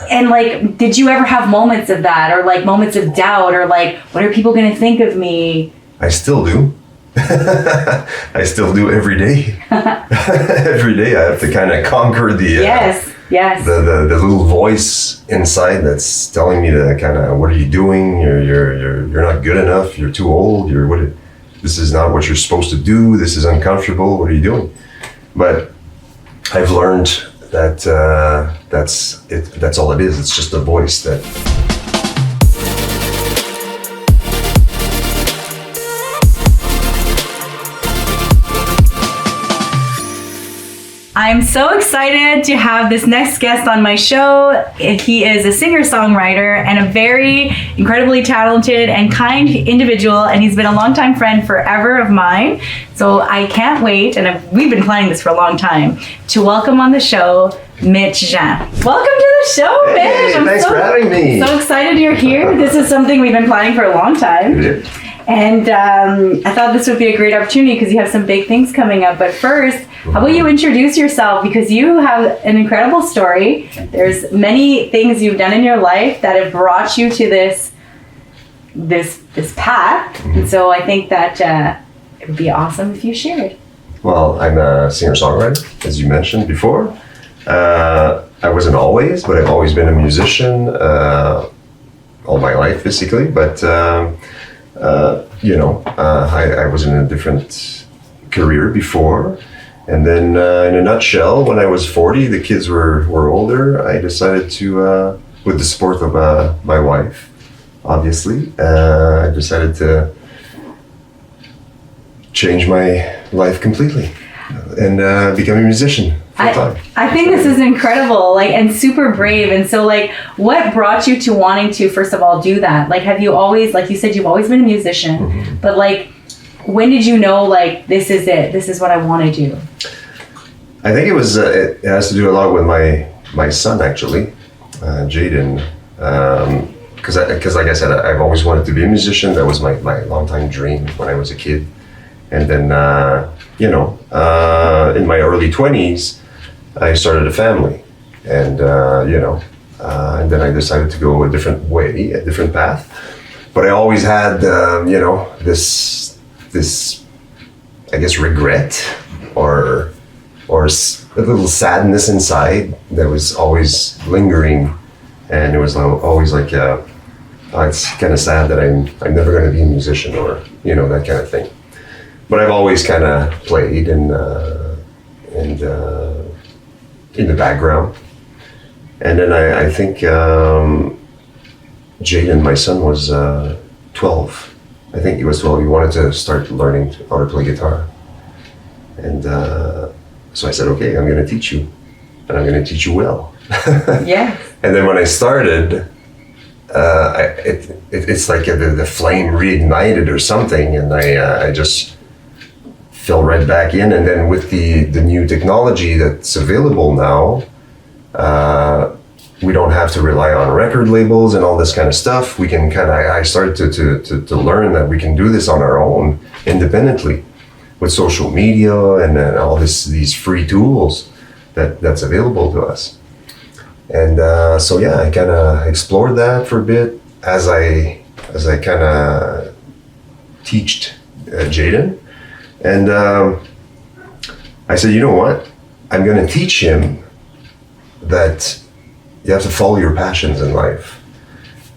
And like, did you ever have moments of that, or like moments of doubt, or like, what are people going to think of me? I still do. I still do every day. Every day I have to kind of conquer the Yes. the little voice inside that's telling me to kind of, what are you doing? You're not good enough. You're too old. This is not what you're supposed to do. This is uncomfortable. What are you doing? But I've learned that that's it. That's all it is. It's just a voice that. I'm so excited to have this next guest on my show. He is a singer-songwriter and a very incredibly talented and kind individual, and he's been a longtime friend forever of mine. So I can't wait, and we've been planning this for a long time, to welcome on the show Mitch Jean. Welcome to the show, Mitch. Hey, thanks for having me. So excited you're here. This is something we've been planning for a long time. Yeah. And I thought this would be a great opportunity because you have some big things coming up. But first, how about you introduce yourself? Because you have an incredible story. There's many things you've done in your life that have brought you to this path. And so I think that it would be awesome if you shared. Well, I'm a singer-songwriter, as you mentioned before. I wasn't always, but I've always been a musician all my life, basically. But I was in a different career before. And then in a nutshell, when I was 40, the kids were older, I decided to, with the support of my wife, obviously, I decided to change my life completely and become a musician full-time. I think this is incredible, and super brave. And so, what brought you to wanting to, first of all, do that? Have you always, like you said, you've always been a musician, mm-hmm. but when did you know, this is it, this is what I want to do? I think it has to do a lot with my son, actually, Jaden, because like I said, I've always wanted to be a musician. That was my longtime dream when I was a kid. And then, in my early 20s, I started a family, and and then I decided to go a different way, a different path. But I always had, this, I guess, regret or a little sadness inside that was always lingering, and it was always it's kind of sad that I'm never going to be a musician, or that kind of thing. But I've always kind of played and in the background. And then I think Jaden, my son, was 12. I think he was 12. He wanted to start learning how to play guitar. And so I said, okay, I'm going to teach you. And I'm going to teach you well. Yeah. And then when I started, it's like the flame reignited or something. And I just fell right back in. And then with the new technology that's available now, we don't have to rely on record labels and all this kind of stuff. We can I started to learn that we can do this on our own, independently, with social media and all these free tools that's available to us. And so yeah, I kind of explored that for a bit as I kind of teached Jaden. And I said, you know what? I'm going to teach him that you have to follow your passions in life.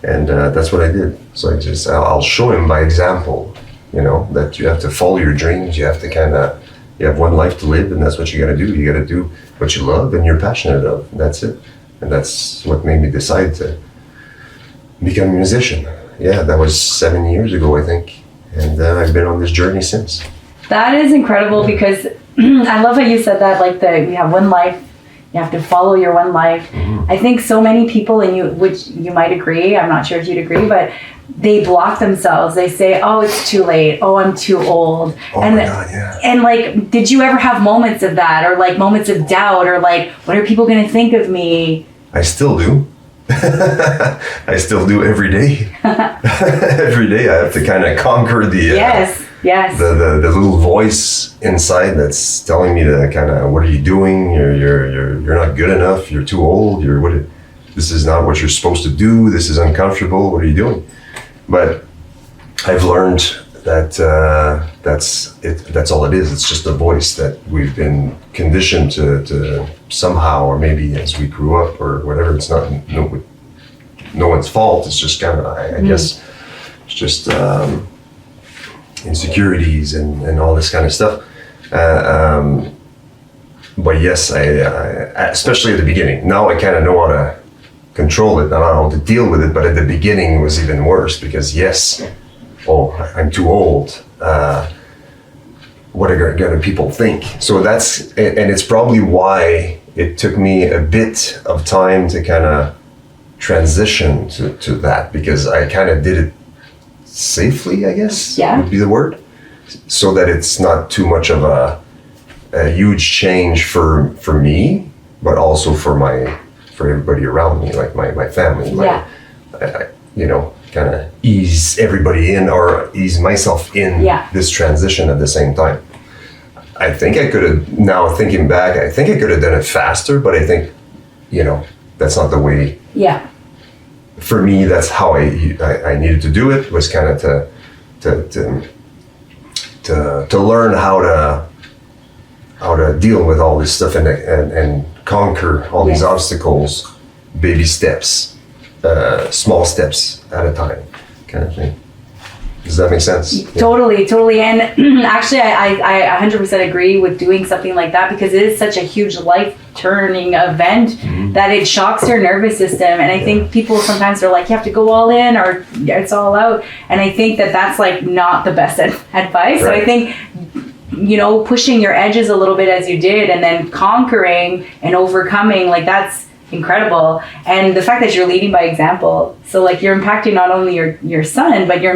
And that's what I did. So I'll show him by example, that you have to follow your dreams. You have to you have one life to live, and that's what you got to do. You got to do what you love and you're passionate of. And that's it. And that's what made me decide to become a musician. Yeah, that was 7 years ago, I think. And I've been on this journey since. That is incredible, because I love how you said that, we have one life, you have to follow your one life. Mm-hmm. I think so many people, which you might agree, I'm not sure if you'd agree, but they block themselves. They say, oh, it's too late. Oh, I'm too old. Oh my God, yeah. And did you ever have moments of that, or moments of doubt, or what are people going to think of me? I still do. I still do every day. Every day I have to kind of conquer the the little voice inside that's telling me to kind of, what are you doing? You're not good enough. You're too old. This is not what you're supposed to do. This is uncomfortable. What are you doing? But I've learned that that's all it is. It's just a voice that we've been conditioned to somehow, or maybe as we grew up or whatever. It's not no one's fault. It's just kind of, I guess, it's just insecurities and all this kind of stuff. But yes, I especially at the beginning. Now I kind of know how to control it. I don't know how to deal with it. But at the beginning it was even worse because I'm too old. What are gonna people think? So that's, and it's probably why it took me a bit of time to kind of transition to that, because I kind of did it safely, I guess, would be the word, so that it's not too much of a huge change for me, but also for everybody around me, like my family. Kind of ease everybody in, or ease myself in this transition at the same time. I think I could have, now thinking back, I think I could have done it faster, but I think, that's not the way. Yeah. For me, that's how I needed to do it, was kind of to learn how to deal with all this stuff and conquer all these obstacles, baby steps. Small steps at a time, kind of thing. Does that make sense? Totally. And actually, I 100% agree with doing something like that, because it is such a huge life-turning event that it shocks your nervous system. And I think people sometimes are like, you have to go all in or it's all out. And I think that's like not the best advice. Right. So I think, pushing your edges a little bit as you did, and then conquering and overcoming, like that's incredible. And the fact that you're leading by example, so like you're impacting not only your son, but you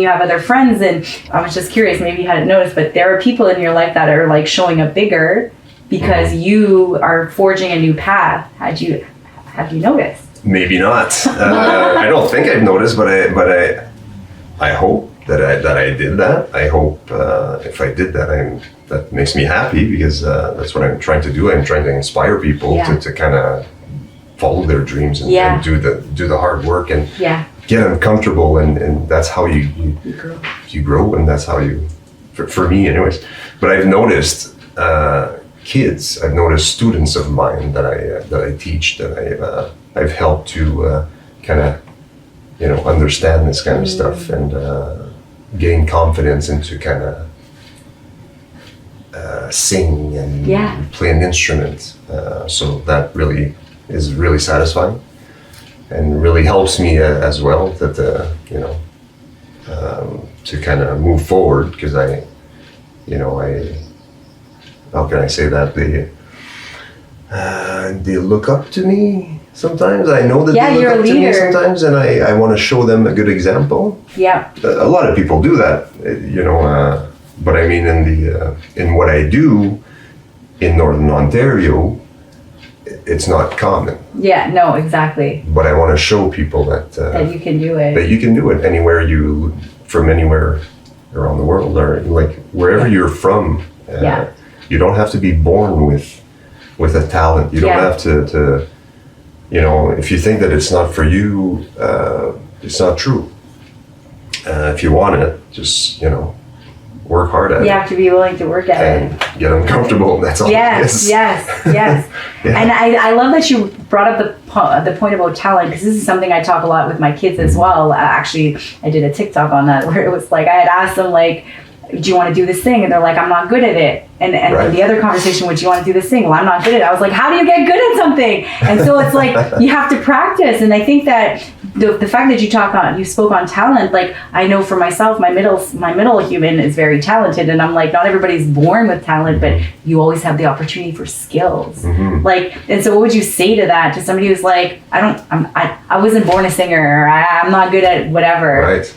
have other friends. And I was just curious, maybe you hadn't noticed, but there are people in your life that are like showing up bigger because you are forging a new path. Have you noticed? Maybe not. I don't think I've noticed, but I hope that I did that. I hope if I did that, that makes me happy, because that's what I'm trying to do. I'm trying to inspire people to kind of follow their dreams and do the hard work and get uncomfortable, and that's how you grow, and that's how you, for me anyways. But I've noticed kids, I've noticed students of mine that I teach, that I've helped to kind of understand this kind of stuff and gain confidence into kind of sing and play an instrument. So that really is really satisfying and really helps me as well, that to kind of move forward, because I how can I say that, they look up to me sometimes. I know that they look up to me sometimes, and I want to show them a good example. A lot of people do that, but I mean, in what I do in Northern Ontario, it's not common. No, exactly. But I want to show people that you can do it. That you can do it from anywhere around the world, or like wherever you're from. You don't have to be born with a talent. You don't have to if you think that it's not for you, it's not true. If you want it, just work hard at it. You have to be willing to work at it. And get uncomfortable, that's all it is. Yes. And I love that you brought up the point about talent, because this is something I talk a lot with my kids as well. Actually, I did a TikTok on that, where it was like, I had asked them, like, do you want to do this thing? And they're like, I'm not good at it. And the other conversation was, do you want to do this thing? Well, I'm not good at it. I was like, how do you get good at something? And so it's like, you have to practice. And I think that the fact that you spoke on talent, like, I know for myself, my middle human is very talented, and I'm like, not everybody's born with talent, but you always have the opportunity for skills. Like, and so what would you say to that, to somebody who's like, I wasn't born a singer, or I'm not good at whatever. Right.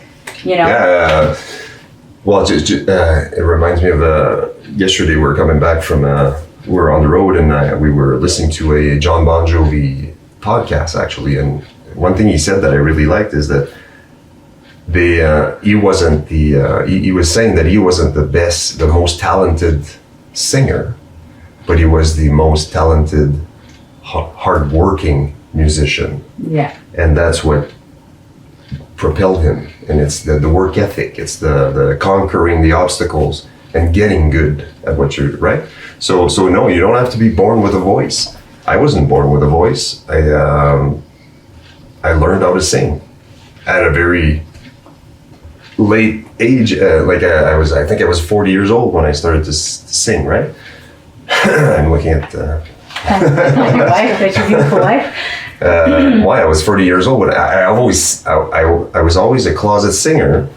Well, it reminds me of yesterday. We were coming back from we were on the road, and we were listening to a John Bon Jovi podcast, actually. And one thing he said that I really liked is that he wasn't he was saying that he wasn't the most talented singer, but he was the most talented, hardworking musician. Yeah. And that's what propelled him. And it's the work ethic. It's the conquering the obstacles and getting good at what you're, right? So no, you don't have to be born with a voice. I wasn't born with a voice. I learned how to sing at a very late age. I think I was 40 years old when I started to sing, right? I'm looking at Your wife, that's your beautiful wife. why I was 40 years old, but I was always a closet singer,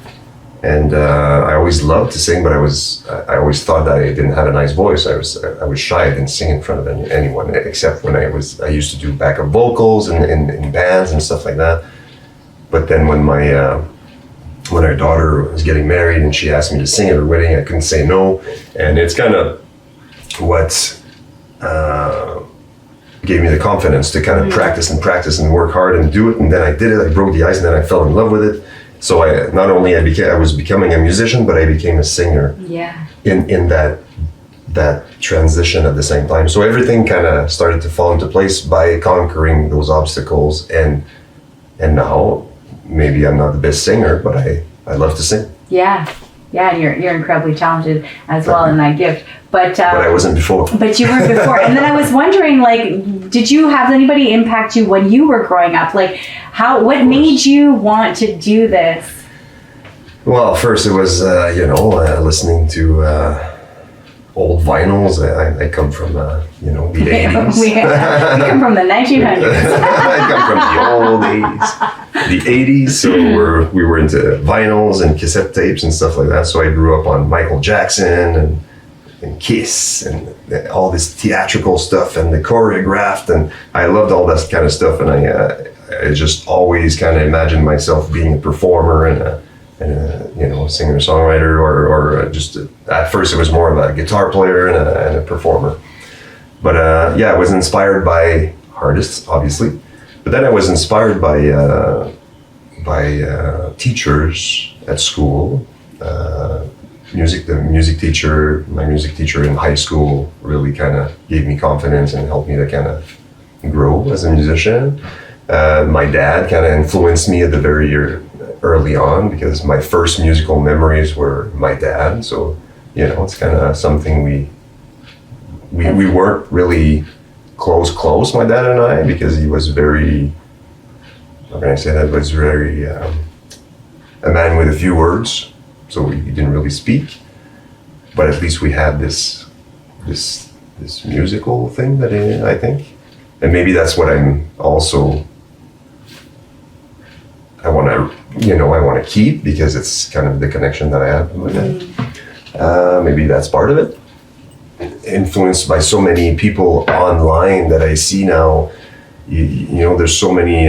and I always loved to sing, but I always thought that I didn't have a nice voice. I was shy. I didn't sing in front of anyone except when I used to do backup vocals in bands and stuff like that. But then when our daughter was getting married and she asked me to sing at her wedding, I couldn't say no, and it's kind of what gave me the confidence to kind of practice and work hard and do it. And then I did it. I broke the ice, and then I fell in love with it. So I was becoming a musician, but I became a singer. Yeah. In that transition at the same time. So everything kind of started to fall into place by conquering those obstacles. And now maybe I'm not the best singer, but I love to sing. Yeah. Yeah, and you're incredibly talented as well in that gift. But I wasn't before. But you weren't before. And then I was wondering, like, did you have anybody impact you when you were growing up? Like, what made you want to do this? Well, first it was, listening to old vinyls. I come from, the 80s. We come from the 1900s. I come from the old 80s. The 80s, so we were into vinyls and cassette tapes and stuff like that. So I grew up on Michael Jackson and Kiss and all this theatrical stuff and the choreographed, and I loved all that kind of stuff. And I just always kind of imagined myself being a performer and a singer-songwriter, or just at first it was more of a guitar player and a performer. But I was inspired by artists, obviously. But then I was inspired by teachers at school. My music teacher in high school really kind of gave me confidence and helped me to kind of grow as a musician. My dad kind of influenced me at the very early on, because my first musical memories were my dad. So, it's kind of something we weren't really close, my dad and I, because he was very, how can I say that, was very a man with a few words, so he didn't really speak, but at least we had this musical thing that I think, and maybe that's what I'm also, I want to keep, because it's kind of the connection that I have with it. Maybe that's part of it. Influenced by so many people online that I see now, there's so many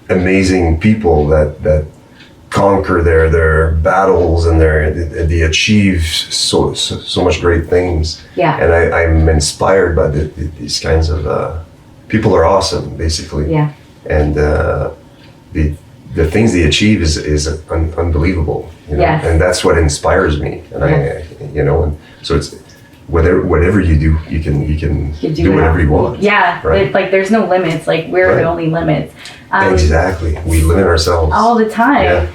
amazing people that conquer their battles, and they achieve so much great things. Yeah. And I'm inspired by these kinds of people. Are awesome, basically. Yeah. And the things they achieve is unbelievable. Yes. And that's what inspires me. And and so it's whatever you do, you can do whatever you want. Yeah, right? There's no limits. Like, we're the only limits. Exactly, we limit ourselves all the time. Yeah.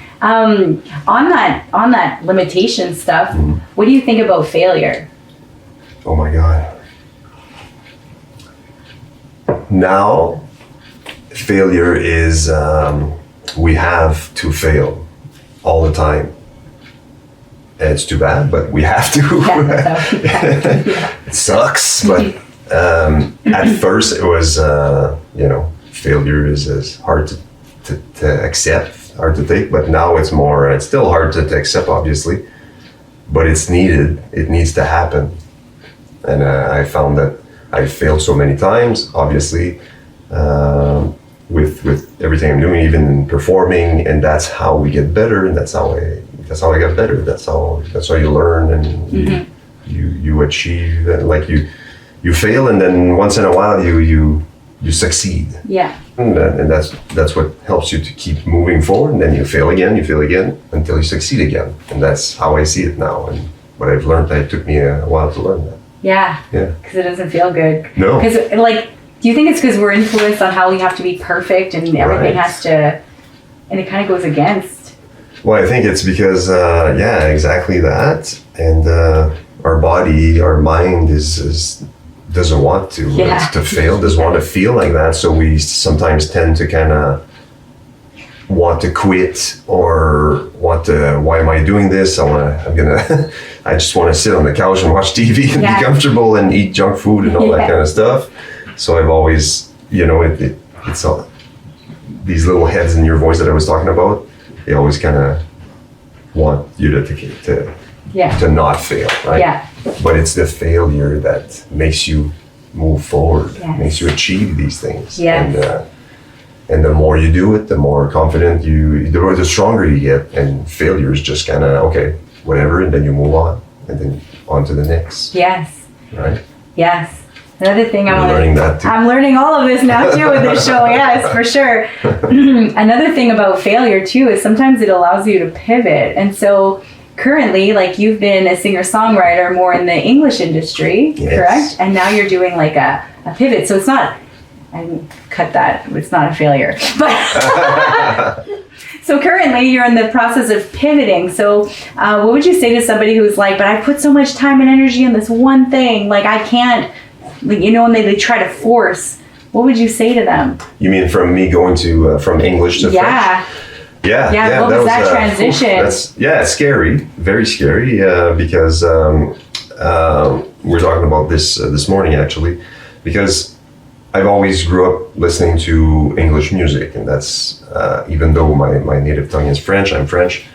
On that limitation stuff, what do you think about failure? Oh my God. Now, failure is we have to fail all the time. And it's too bad, but we have to. It sucks, but at first it was, failure is hard to accept, hard to take, but now it's still hard to accept, obviously, but it's needed. It needs to happen. And I found that I failed so many times, obviously, with everything I'm doing, even in performing, and that's how we get better, and that's how I got better. That's how you learn, and you achieve, and like you fail, and then once in a while you succeed. Yeah. And that's what helps you to keep moving forward, and then you fail again until you succeed again, and that's how I see it now. And what I've learned, it took me a while to learn that. Yeah. Yeah. Because it doesn't feel good. No. Because Do you think it's because we're influenced on how we have to be perfect and everything has to, and it kind of goes against? Well, I think it's because, exactly that. And our body, our mind doesn't want to fail, doesn't want to feel like that. So we sometimes tend to kind of want to quit or why am I doing this? I just want to sit on the couch and watch TV and be comfortable and eat junk food and all that kind of stuff. So I've always, it's all these little heads in your voice that I was talking about. They always kind of want you to not fail, right? Yeah. But it's the failure that makes you move forward, makes you achieve these things. Yes. And the more you do it, the more confident the stronger you get. And failure is just kind of, okay, whatever, and then you move on, and then on to the next. Yes. Right? Yes. Another thing I'm learning that too. I'm learning all of this now too with this show. Yes, for sure. Another thing about failure too is sometimes it allows you to pivot. And so currently, like, you've been a singer-songwriter more in the English industry, correct? And now you're doing like a pivot. So it's not, cut that, it's not a failure. But so currently you're in the process of pivoting. So what would you say to somebody who's like, but I put so much time and energy in this one thing, like I can't, and they try to force, what would you say to them? You mean from me going to, from English to French? Yeah. What was that transition? It's scary, very scary, because we're talking about this morning actually, because I've always grew up listening to English music, and that's even though my native tongue is French, I'm French.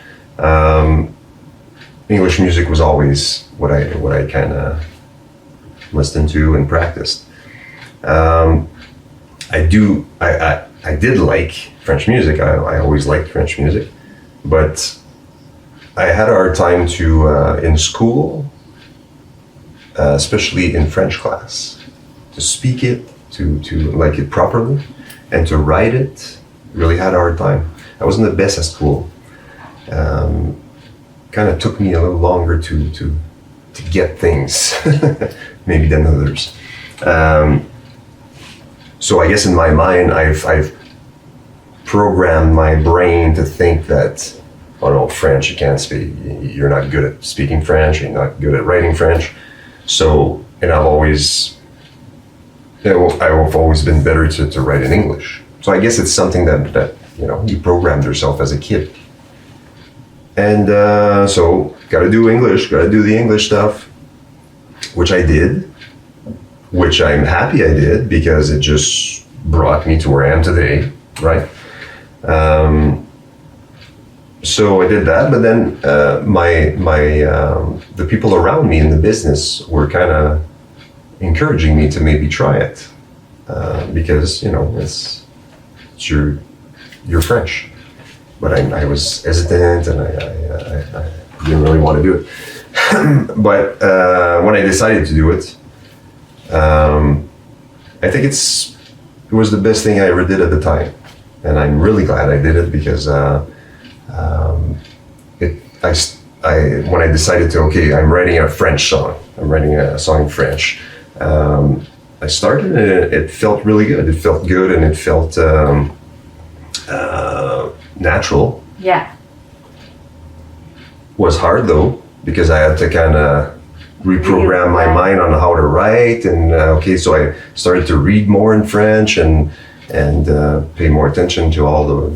English music was always what I kind of listened to and practiced. I did like French music. I always liked French music, but I had a hard time in school, especially in French class, to speak it, to like it properly, and to write it. Really had a hard time. I wasn't the best at school. Kind of took me a little longer to get things, maybe than others. So I guess in my mind, I've programmed my brain to think that, oh no, French, you can't speak. You're not good at speaking French. You're not good at writing French. So, and I've always been better to write in English. So I guess it's something that you programmed yourself as a kid. And so got to do the English stuff, which I did, which I'm happy I did, because it just brought me to where I am today, right? So I did that, but then the people around me in the business were kind of encouraging me to maybe try it, because it's you're French. But I was hesitant, and I didn't really want to do it. But when I decided to do it, I think it was the best thing I ever did at the time, and I'm really glad I did it, because when I decided I'm writing a French song. I'm writing a song in French. I started, and it felt really good. It felt good, and it felt natural. Yeah. Was hard though, because I had to kind of reprogram my mind on how to write, and so I started to read more in French and pay more attention to all the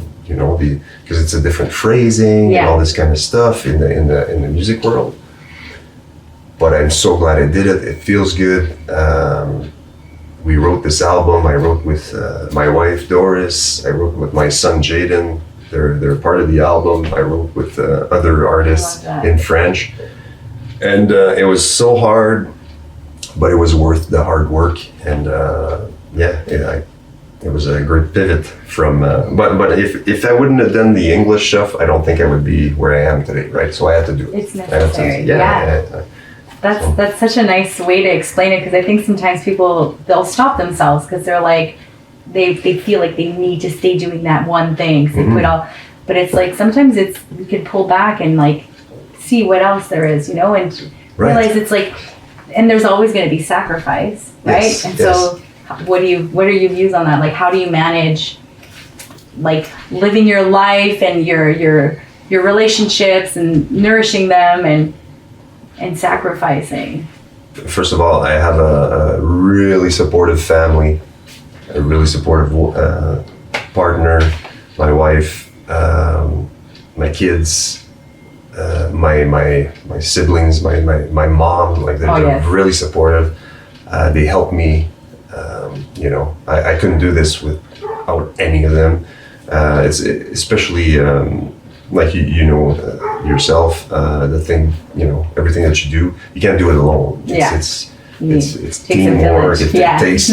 because it's a different phrasing and all this kind of stuff in the music world. But I'm so glad I did it. It feels good. We wrote this album. I wrote with my wife Doris. I wrote with my son Jaden. They're part of the album. I wrote with other artists in French. And it was so hard, but it was worth the hard work. And it was a great pivot from. But if I wouldn't have done the English stuff, I don't think I would be where I am today, right? So I had to do it. It's necessary. That's such a nice way to explain it, because I think sometimes they'll stop themselves because they're like, they feel like they need to stay doing that one thing. So they quit all. But it's like sometimes you can pull back and like see what else there is, and realize it's like, and there's always going to be sacrifice, right? So what are your views on that? Like, how do you manage like living your life and your relationships and nourishing them and sacrificing? First of all, I have a really supportive family, a really supportive partner, my wife, my kids, my siblings, my mom. Like they're really supportive. They help me. I couldn't do this without any of them. It's especially like yourself. The thing, everything that you do, you can't do it alone. It's teamwork. It takes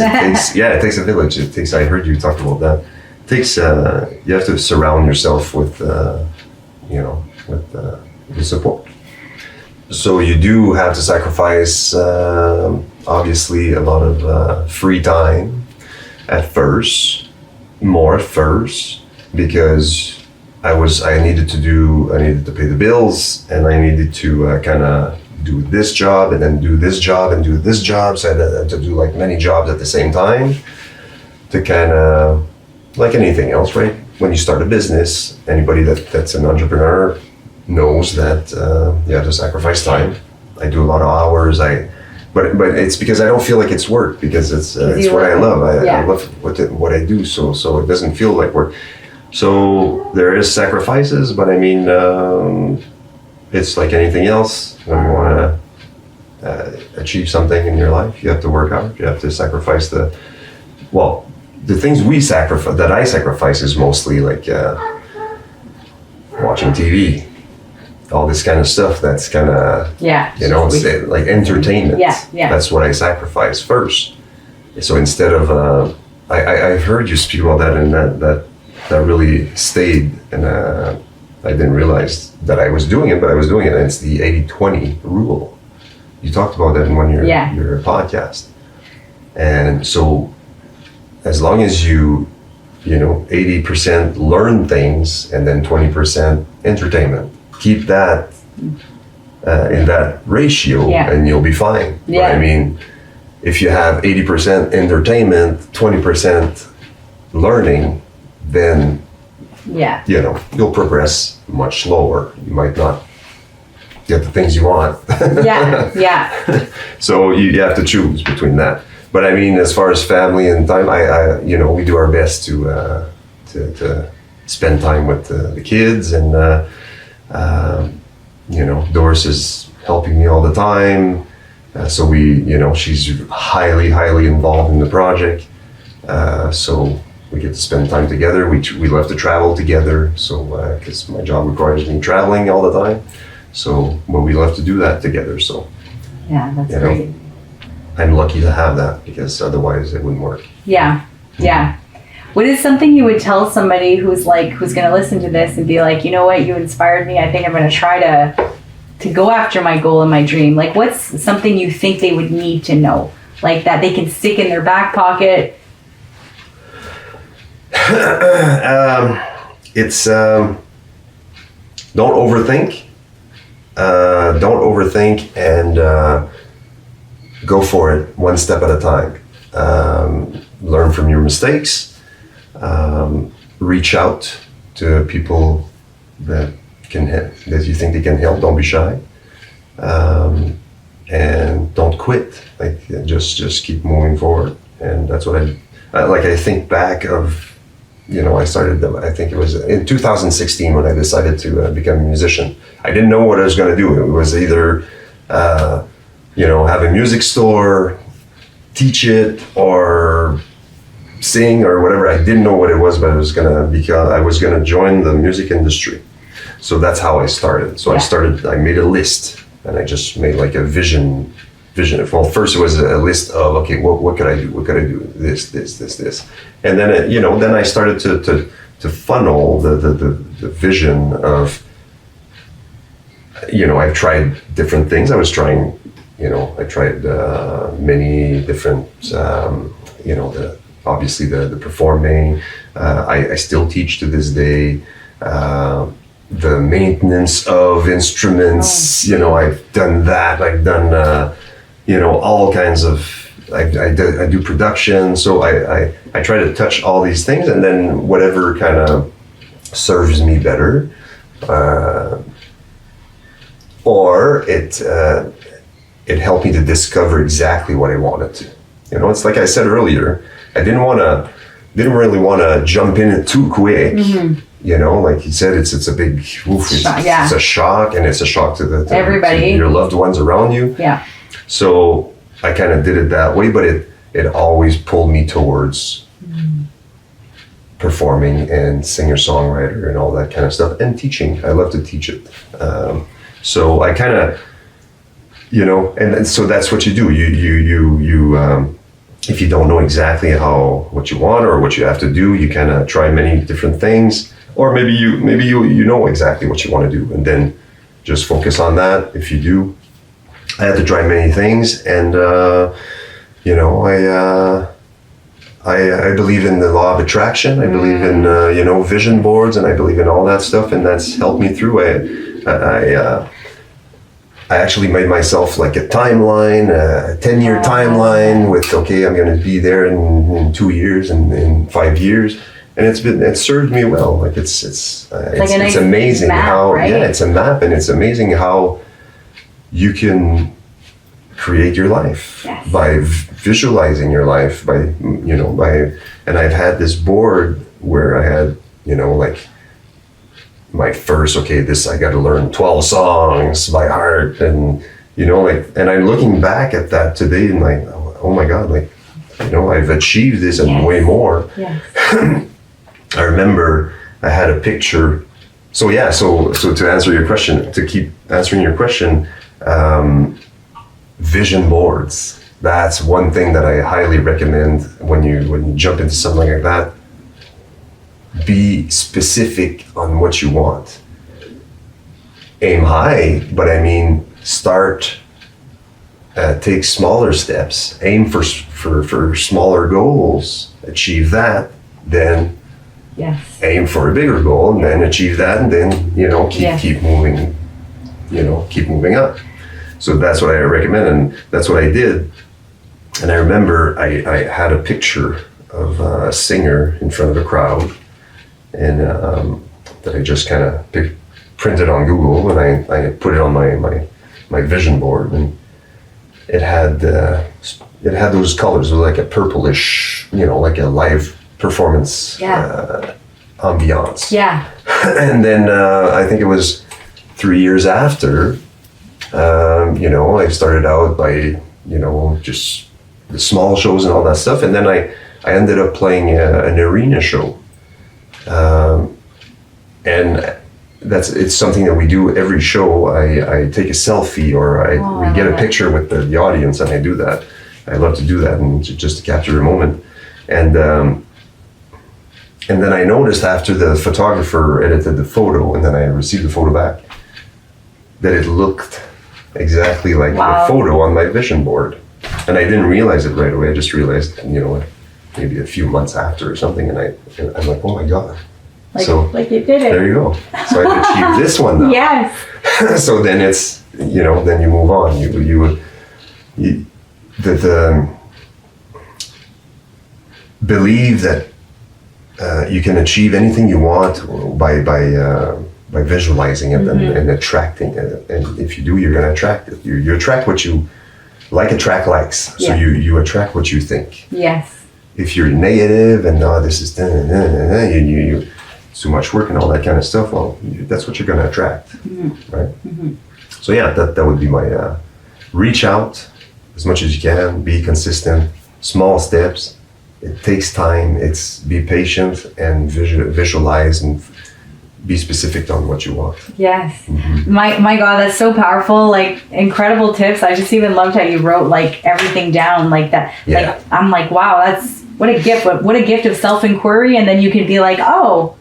a village. I heard you talk about that. It takes you have to surround yourself with with support. So you do have to sacrifice obviously a lot of free time at first, because I needed to pay the bills, and I needed to kind of do this job and then do this job and do this job. So I had to do like many jobs at the same time to kind of, like anything else, right? When you start a business, anybody that's an entrepreneur knows that you have to sacrifice time. I do a lot of hours. But it's because I don't feel like it's work, because it's what I love. I love what I do. So it doesn't feel like work. So there is sacrifices, but I mean, it's like anything else. When you want to achieve something in your life, you have to work hard. You have to sacrifice the things that I sacrifice is mostly like watching TV, all this kind of stuff. That's kind of it's like entertainment. That's what I sacrifice first. So instead of I've heard you speak about that, and that really stayed, and I didn't realize that I was doing it, but I was doing it. And it's the 80-20 rule. You talked about that in one of your podcast. And so as long as you 80% learn things and then 20% entertainment, keep that in that ratio, and you'll be fine. But I mean, if you have 80% entertainment, 20% learning, then you'll progress much slower. You might not get the things you want. So you have to choose between that. But I mean, as far as family and time, I we do our best to spend time with the kids, and Doris is helping me all the time. So she's highly involved in the project. So we get to spend time together. We love to travel together. So because my job requires me traveling all the time. So we love to do that together. So that's great. I'm lucky to have that, because otherwise it wouldn't work. What is something you would tell somebody who's going to listen to this and be like, you know what, you inspired me. I think I'm going to try to go after my goal and my dream. Like, what's something you think they would need to know, like that they can stick in their back pocket? It's don't overthink. Don't overthink, and go for it one step at a time. Learn from your mistakes. Reach out to people that you think they can help. Don't be shy, and don't quit. Like, just keep moving forward. And that's what I think back of. I started, I think it was in 2016 when I decided to become a musician. I didn't know what I was going to do. It was either, have a music store, teach it, or sing, or whatever. I didn't know what it was, but I was going to join the music industry. So that's how I started. So I made a list, and I just made like a vision. Well, first it was a list of, okay, what could I do? What could I do? This. And then, then I started to funnel the vision of, I've tried different things. I tried many different, obviously the performing. I still teach to this day. The maintenance of instruments, I've done that. I've done, all kinds of I do production, so I try to touch all these things, and then whatever kind of serves me better, or it helped me to discover exactly what I wanted to. You know, it's like I said earlier, I didn't really want to jump in it too quick. You know, like you said, it's a big oof, it's a shock, and it's a shock to everybody, to your loved ones around you. Yeah. So I kind of did it that way, but it always pulled me towards performing and singer-songwriter and all that kind of stuff, and teaching. I love to teach it. So I kind of, you know, and so that's what you do. You if you don't know exactly what you want or what you have to do, you kind of try many different things, or maybe you know exactly what you want to do, and then just focus on that. If you do, I had to try many things, and you know, I believe in the law of attraction. I believe in you know, vision boards, and I believe in all that stuff, and that's helped me through. I actually made myself like a timeline, a 10-year timeline with, okay, I'm going to be there in 2 years and in 5 years, and it served me well. Like it's amazing map, how right? It's a map, and it's amazing how you can create your life by visualizing your life, and I've had this board where I had, you know, like my first, I got to learn 12 songs by heart, and you know, like, and I'm looking back at that today and like, oh my God, like, you know, I've achieved this and way more. I remember I had a picture. So to answer your question, to keep answering your question, vision boards. That's one thing that I highly recommend when you jump into something like that. Be specific on what you want. Aim high, but I mean, start, take smaller steps. Aim for smaller goals. Achieve that, then aim for a bigger goal, and then achieve that, and then, you know, keep moving. You know, keep moving up. So that's what I recommend, and that's what I did. And I remember I had a picture of a singer in front of a crowd, and that I just kind of printed on Google, and I put it on my vision board, and it had those colors, like a purplish, you know, like a live performance ambiance. And then I think it was 3 years after, you know, I started out by, you know, just the small shows and all that stuff, and then I ended up playing an arena show. And it's something that we do every show. I take a selfie, or we get a picture with the audience, and I do that. I love to do that, and just to capture a moment. And then I noticed after the photographer edited the photo, and then I received the photo back, that it looked exactly like the photo on my vision board. And I didn't realize it right away. I just realized, you know, maybe a few months after or something, and I'm like, oh my God. Like you did it. There you go. So I achieved this one now. Yes. So then it's, you know, then you move on. You believe that you can achieve anything you want by visualizing it and attracting it. And if you do, you're going to attract it. You attract what you like, attract likes. So you attract what you think. Yes. If you're negative and this is you too much work and all that kind of stuff, well, that's what you're going to attract, right? So that would be my reach out as much as you can, be consistent, small steps. It takes time. It's be patient and visualize and be specific on what you want. Yes. My God, that's so powerful. Like, incredible tips. I just even loved how you wrote like everything down like that. Like, I'm like, wow, that's what a gift. What a gift of self-inquiry. And then you can be like, oh,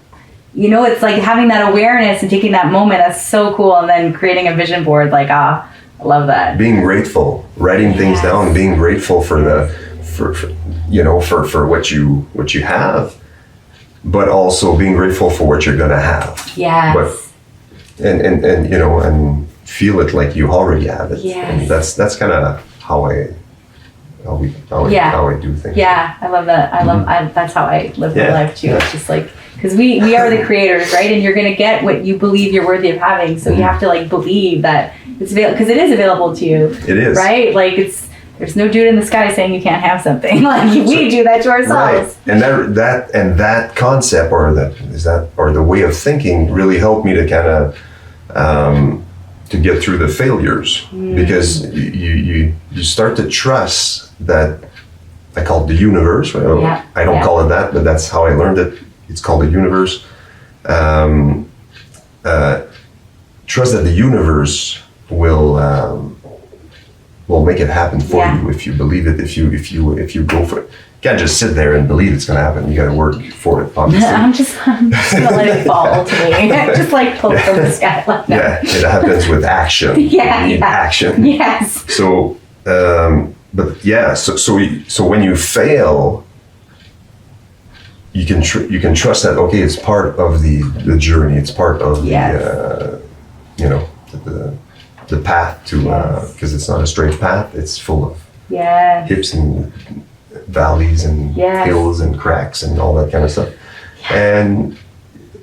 you know, it's like having that awareness and taking that moment. That's so cool. And then creating a vision board. Like, I love that. Being grateful, writing things down, being grateful for for what you have, but also being grateful for what you're gonna have. Yes. But and you know, and feel it like you already have it. Yes. And that's kind of how how I do things. Yeah, I love that. That's how I live my life too. It's just like, because we are the creators, right? And you're going to get what you believe you're worthy of having. So you have to like believe that it's available, because it is available to you. It is. Right? Like there's no dude in the sky saying you can't have something. Like we do that to ourselves. Right. And that concept or the way of thinking really helped me to kind of to get through the failures, because you start to trust that. I call it the universe. Right? I don't call it that, but that's how I learned it. It's called the universe. Trust that the universe will make it happen for you if you believe it. If you go for it, you can't just sit there and believe it's going to happen. You got to work for it. Obviously, I'm just going to let it fall to me. Just like pull from the sky. Like that. Yeah, it happens with action. You need action. Yes. So, so when you fail, you can trust that, okay, it's part of the journey. It's part of the path to, because it's not a straight path. It's full of hips and valleys and hills and cracks and all that kind of stuff. And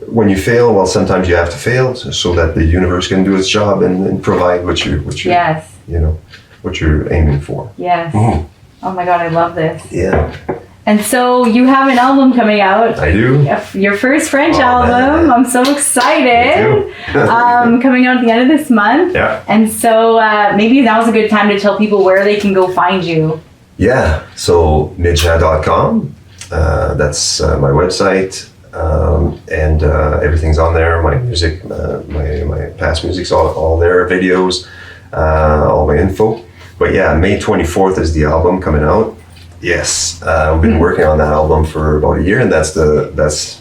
when you fail, well, sometimes you have to fail so that the universe can do its job and provide what you're aiming for. Yes. Mm-hmm. Oh my God, I love this. Yeah. And so you have an album coming out. I do. Your first French album. I'm so excited. Coming out at the end of this month. Yeah. And so maybe now's a good time to tell people where they can go find you. Yeah. So mitchjean.com. That's my website. And everything's on there. My music, my past music's all there. Videos, all my info. But yeah, May 24th is the album coming out. Yes, we've been working on that album for about a year, and that's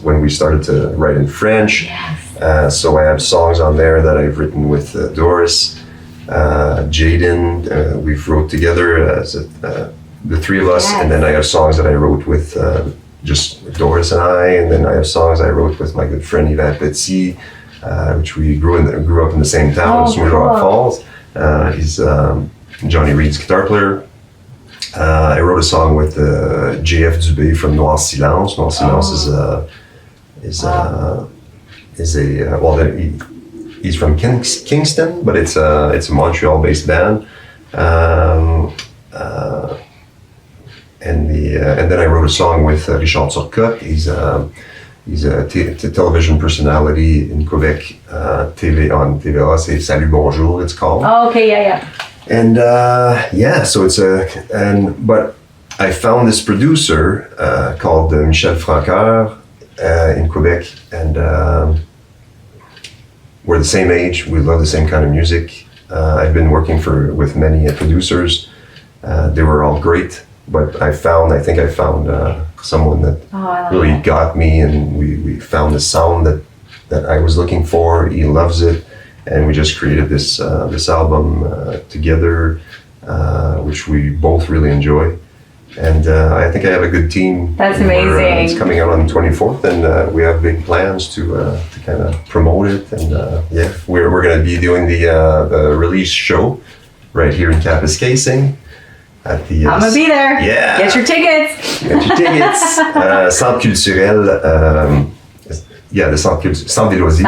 when we started to write in French. Yes. So I have songs on there that I've written with Doris, Jaden. We've wrote together as the three of us, and then I have songs that I wrote with just Doris and I, and then I have songs I wrote with my good friend Yvan Petit, which we grew up in the same town, Smooth Rock Falls. He's Johnny Reed's guitar player. I wrote a song with JF Dubé from Noir Silence. Noir Silence he's from Kingston, but it's a Montreal-based band. And then I wrote a song with Richard Turcotte. He's a television personality in Quebec, TV on TVA. C'est Salut Bonjour, it's called. Oh, okay, yeah. And so but I found this producer called Michel Francoeur in Quebec, and we're the same age. We love the same kind of music. I've been working with many producers. They were all great, but I think I found someone that really got me, and we found the sound that I was looking for. He loves it. And we just created this album together, which we both really enjoy. And I think I have a good team. That's amazing. It's coming out on the 24th, and we have big plans to kind of promote it. And we're going to be doing the release show right here in Kapuskasing. I'm going to be there. Yeah. Get your tickets. Centre Culturel. The Centre des Loisirs.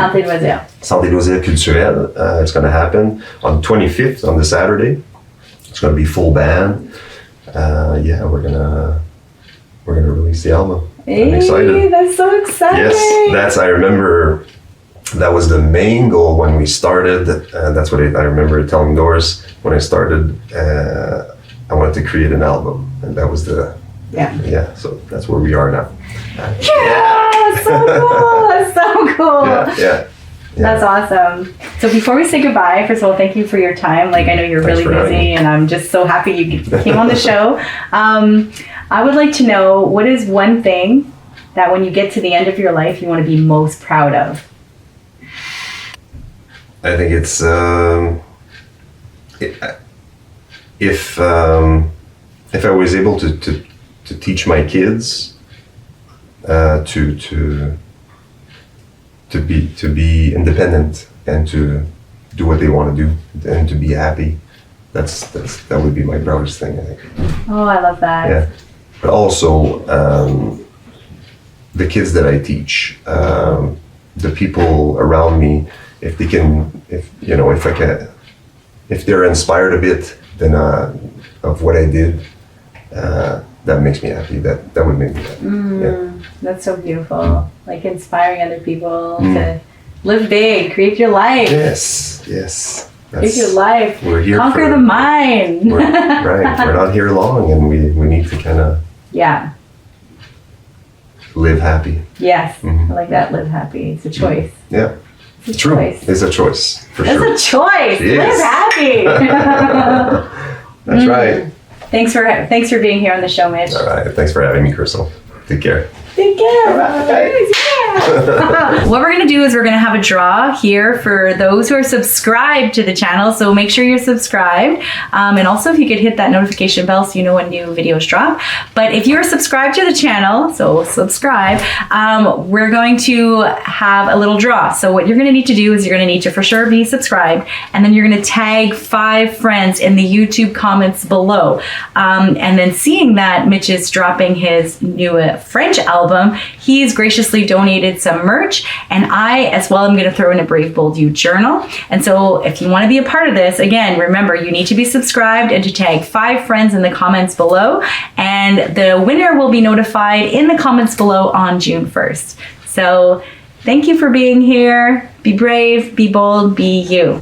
Centre des Loisirs Culturel. It's going to happen on the 25th, on the Saturday. It's going to be full band. We're gonna release the album. Hey, I'm excited. That's so exciting. Yes, I remember that was the main goal when we started. That's what I remember telling Doris when I started. I wanted to create an album, and that was so that's where we are now. That's so cool. That's so cool. Yeah. That's awesome. So before we say goodbye, first of all, thank you for your time. I know you're really busy, and I'm just so happy you came on the show. I would like to know, what is one thing that when you get to the end of your life, you want to be most proud of? I think it's if I was able to teach my kids to be independent and to do what they want to do and to be happy. that would be my proudest thing, I think. Oh, I love that. Yeah, but also the kids that I teach, the people around me, if they're inspired a bit, then of what I did, that makes me happy. That would make me happy. Yeah. That's so beautiful. Like inspiring other people to live big, create your life. Yes. Create your life. We're here. Conquer the mind. Right. We're not here long, and we need to kind of live happy. Yes, I like that. Live happy. It's a choice. Yeah. It's a True. choice. It's a choice for sure. It's a choice. Yes. Live happy. That's right. Thanks for being here on the show, Mitch. All right. Thanks for having me, Crystal. Take care. Take care. Bye. What we're going to do is we're going to have a draw here for those who are subscribed to the channel. So make sure you're subscribed. And also if you could hit that notification bell so you know when new videos drop. But if you're subscribed to the channel, so subscribe, we're going to have a little draw. So what you're going to need to do is you're going to need to for sure be subscribed. And then you're going to tag 5 friends in the YouTube comments below. And then seeing that Mitch is dropping his new French album, he's graciously donated some merch, and I as well am going to throw in a BraveBoldYou journal. And so if you want to be a part of this, again, remember you need to be subscribed and to tag 5 friends in the comments below, and the winner will be notified in the comments below on June 1st. So thank you for being here. Be brave, be bold, be you.